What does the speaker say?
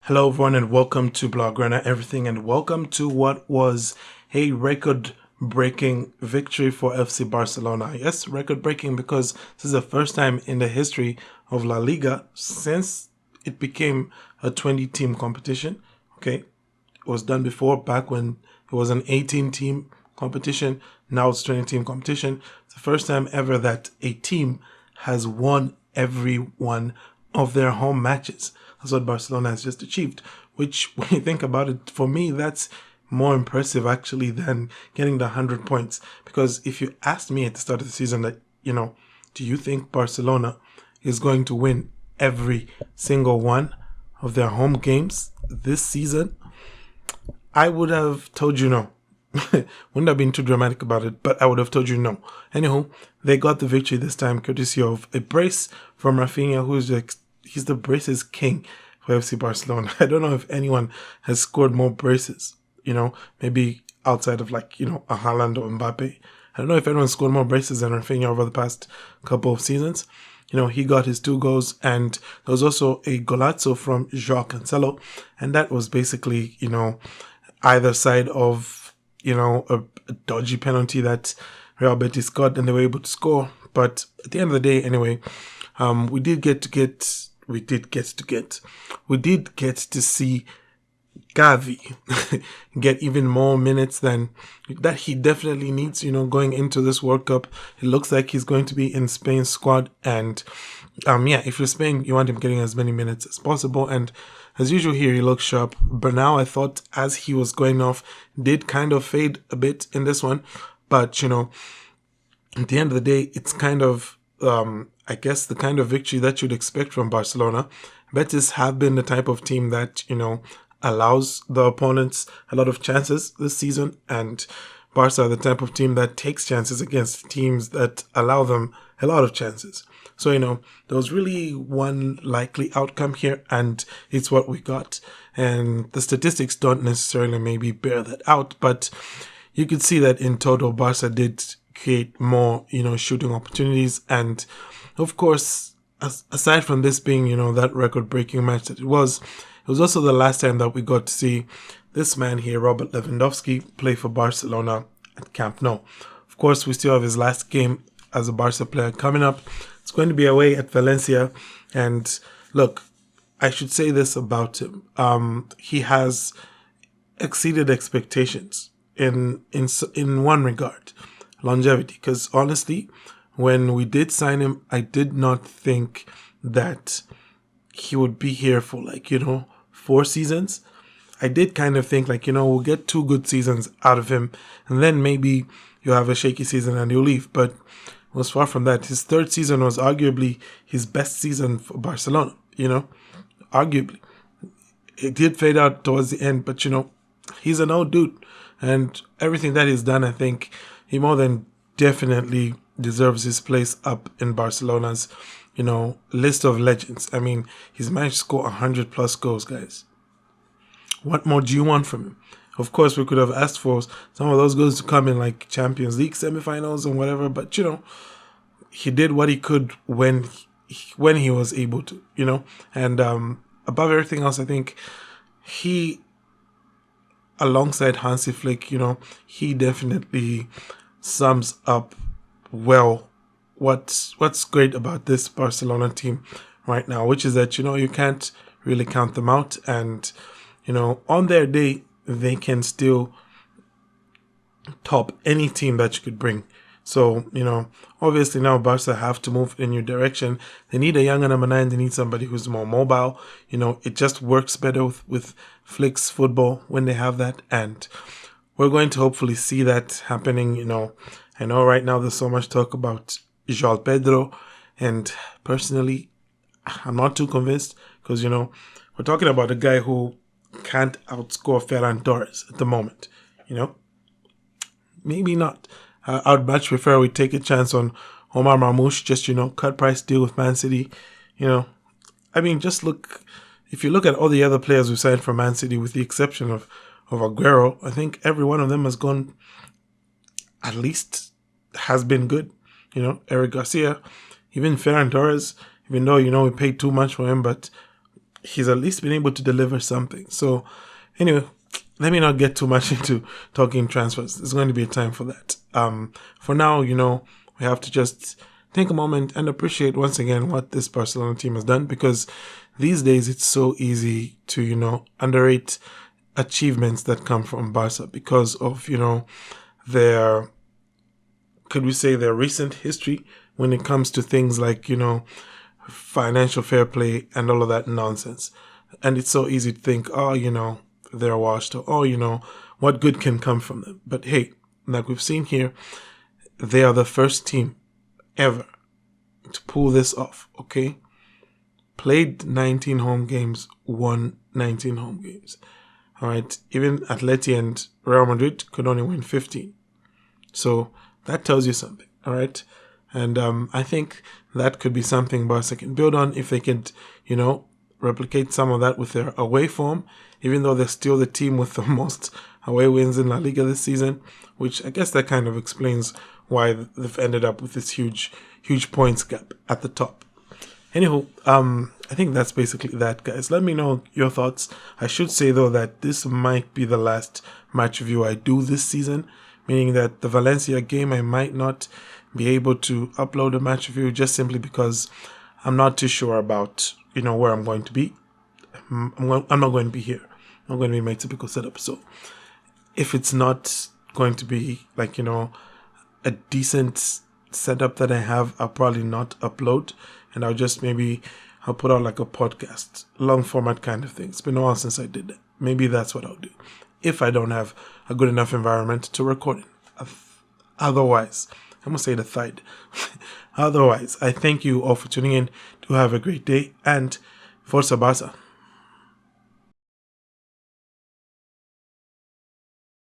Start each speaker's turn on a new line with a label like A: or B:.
A: Hello, everyone, and welcome to Blaugrana Everything, and welcome to what was a record-breaking victory for FC Barcelona. Yes, record-breaking because this is the first time in the history of La Liga since it became a 20-team competition. Okay, it was done before, back when it was an 18-team competition. Now it's 20-team competition. It's the first time ever that a team has won every one of their home matches. That's what Barcelona has just achieved, which, when you think about it, for me, that's more impressive actually than getting the 100 points. Because if you asked me at the start of the season that, do you think Barcelona is going to win every single one of their home games this season, I would have told you no. Wouldn't have been too dramatic about it, but I would have told you no. Anywho, they got the victory this time courtesy of a brace from Raphinha, he's the braces king for FC Barcelona. I don't know if anyone has scored more braces, maybe outside of a Haaland or Mbappe. I don't know if anyone scored more braces than Raphinha over the past couple of seasons. He got his 2 goals, and there was also a golazo from João Cancelo, and that was basically, either side of, a dodgy penalty that Real Betis got, and they were able to score. But at the end of the day, anyway, we did get to see Gavi get even more minutes than that he definitely needs, going into this World Cup. It looks like he's going to be in Spain's squad, and if you're Spain, you want him getting as many minutes as possible. And as usual here, he looks sharp. But now I thought as he was going off, did kind of fade a bit in this one. But, at the end of the day, it's kind of, I guess, the kind of victory that you'd expect from Barcelona. Betis have been the type of team that, allows the opponents a lot of chances this season. And Barca are the type of team that takes chances against teams that allow them a lot of chances. So, there was really one likely outcome here, and it's what we got. And the statistics don't necessarily maybe bear that out, but you could see that in total, Barca did create more, shooting opportunities. And of course, aside from this being, that record-breaking match that it was also the last time that we got to see this man here, Robert Lewandowski, play for Barcelona at Camp Nou. Of course, we still have his last game as a Barca player coming up. It's going to be away at Valencia. And look, I should say this about him. He has exceeded expectations in one regard, longevity. Because honestly, when we did sign him, I did not think that he would be here for 4 seasons. I did kind of think we'll get 2 good seasons out of him, and then maybe you'll have a shaky season and you'll leave. But it was far from that. His 3rd season was arguably his best season for Barcelona, arguably. It did fade out towards the end, but he's an old dude, and everything that he's done, I think he more than definitely deserves his place up in Barcelona's, list of legends. I mean, he's managed to score 100+ goals, guys. What more do you want from him? Of course, we could have asked for some of those goals to come in Champions League semifinals and whatever, but he did what he could when he was able to, and above everything else, I think he, alongside Hansi Flick, he definitely sums up well what's great about this Barcelona team right now, which is that you can't really count them out, and on their day they can still top any team that you could bring. So obviously now Barca have to move in a new direction. They need a younger number 9. They need somebody who's more mobile. It just works better with Flick's football when they have that, and we're going to hopefully see that happening. I know right now there's so much talk about João Pedro, and personally, I'm not too convinced because, we're talking about a guy who can't outscore Ferran Torres at the moment, Maybe not. I would much prefer we take a chance on Omar Marmoush, just, cut price deal with Man City, I mean, if you look at all the other players who signed for Man City, with the exception of Aguero, I think every one of them has gone, at least has been good. Eric Garcia, even Ferran Torres, even though, we paid too much for him, but he's at least been able to deliver something. So anyway, let me not get too much into talking transfers. There's going to be a time for that. For now, we have to just take a moment and appreciate once again what this Barcelona team has done, because these days it's so easy to, underrate achievements that come from Barca because of, their, could we say, their recent history when it comes to things like, financial fair play and all of that nonsense. And it's so easy to think, they're washed, or, what good can come from them. But hey, like we've seen here, they are the first team ever to pull this off, okay? Played 19 home games, won 19 home games. All right, even Atleti and Real Madrid could only win 15. So that tells you something, all right? And I think that could be something Barca can build on if they could, replicate some of that with their away form, even though they're still the team with the most away wins in La Liga this season, which I guess that kind of explains why they've ended up with this huge points gap at the top. Anywho, I think that's basically that, guys. Let me know your thoughts. I should say, though, that this might be the last match review I do this season, meaning that the Valencia game, I might not be able to upload a match review just simply because I'm not too sure about, where I'm going to be. I'm not going to be here. I'm going to be in my typical setup. So if it's not going to be like, a decent setup that I have, I'll probably not upload, and I'll put out like a podcast, long format kind of thing. It's been a while since I did that. Maybe that's what I'll do if I don't have a good enough environment to record in. Otherwise, I'm going to say the third. Otherwise, I thank you all for tuning in. Do have a great day, and Forza Barca.